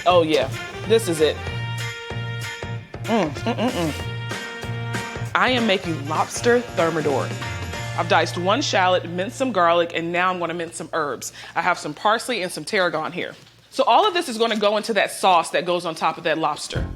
Oh yeah, this is it. I am making lobster thermidor. I've diced one shallot, minced some garlic, and now I'm gonna mince some herbs. I have some parsley and some tarragon here. So all of this is gonna go into that sauce that goes on top of that lobster.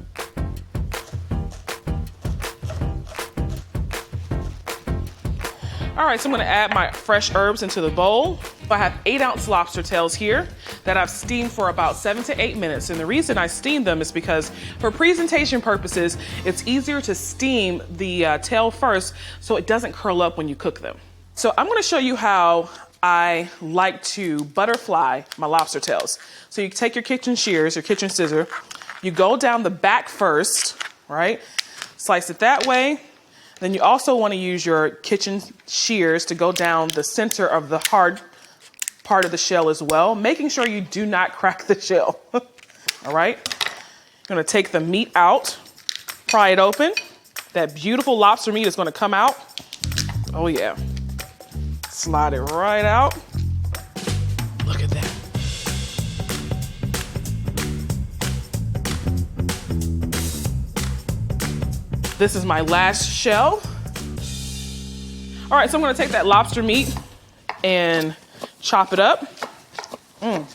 All right, so I'm gonna add my fresh herbs into the bowl. I have 8-ounce lobster tails here that I've steamed for about 7 to 8 minutes. And the reason I steam them is because for presentation purposes, it's easier to steam the tail first so it doesn't curl up when you cook them. So I'm gonna show you how I like to butterfly my lobster tails. So you take your kitchen shears, your kitchen scissor, you go down the back first, right? Slice it that way. Then you also want to use your kitchen shears to go down the center of the hard part of the shell as well, making sure you do not crack the shell. All right, you're going to take the meat out, pry it open. That beautiful lobster meat is going to come out. Oh yeah, slide it right out. Look at that. This is my last shell. All right, so I'm gonna take that lobster meat and chop it up. All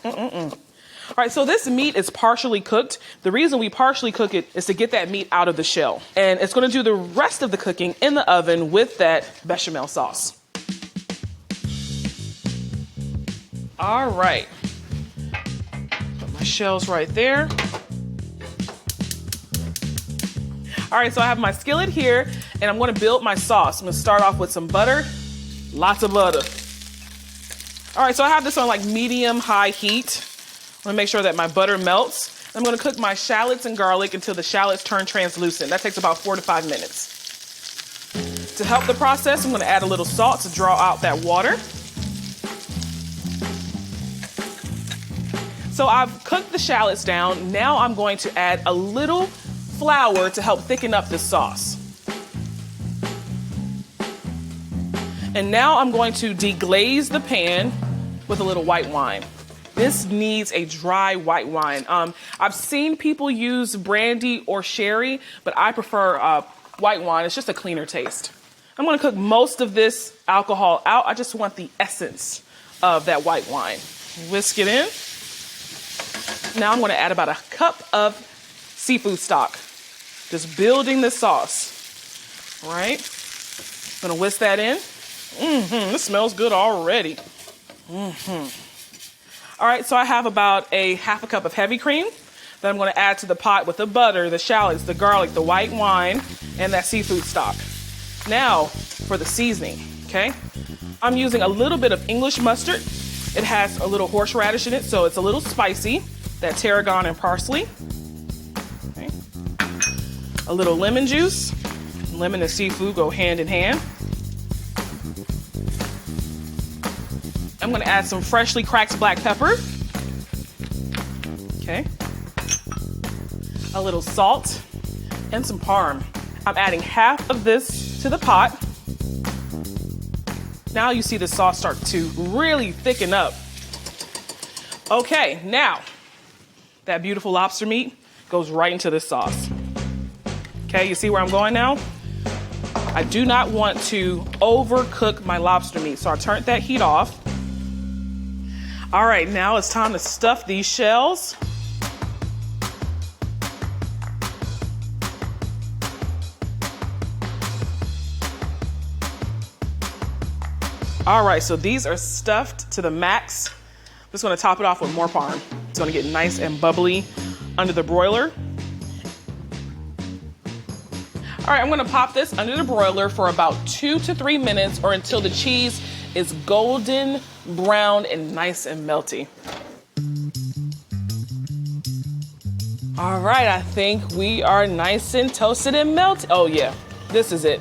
right, so this meat is partially cooked. The reason we partially cook it is to get that meat out of the shell. And it's gonna do the rest of the cooking in the oven with that bechamel sauce. All right, put my shells right there. All right, so I have my skillet here, and I'm gonna build my sauce. I'm gonna start off with some butter, lots of butter. All right, so I have this on like medium-high heat. I'm gonna make sure that my butter melts. I'm gonna cook my shallots and garlic until the shallots turn translucent. That takes about 4 to 5 minutes. To help the process, I'm gonna add a little salt to draw out that water. So I've cooked the shallots down. Now I'm going to add a little flour to help thicken up this sauce. And now I'm going to deglaze the pan with a little white wine. This needs a dry white wine. I've seen people use brandy or sherry, but I prefer white wine. It's just a cleaner taste. I'm gonna cook most of this alcohol out. I just want the essence of that white wine. Whisk it in. Now I'm gonna add about a cup of seafood stock. Just building the sauce, all right? I'm gonna whisk that in. This smells good already. All right, so I have about a half a cup of heavy cream that I'm gonna add to the pot with the butter, the shallots, the garlic, the white wine, and that seafood stock. Now for the seasoning, okay? I'm using a little bit of English mustard. It has a little horseradish in it, so it's a little spicy, that tarragon and parsley. A little lemon juice. Lemon and seafood go hand in hand. I'm gonna add some freshly cracked black pepper. Okay. A little salt and some parm. I'm adding half of this to the pot. Now you see the sauce start to really thicken up. Okay, now that beautiful lobster meat goes right into this sauce. Okay, you see where I'm going now? I do not want to overcook my lobster meat, so I turned that heat off. All right, now it's time to stuff these shells. All right, so these are stuffed to the max. I'm just gonna top it off with more parm. It's gonna get nice and bubbly under the broiler. All right, I'm gonna pop this under the broiler for about 2 to 3 minutes or until the cheese is golden brown and nice and melty. All right, I think we are nice and toasted and melted. Oh yeah, this is it.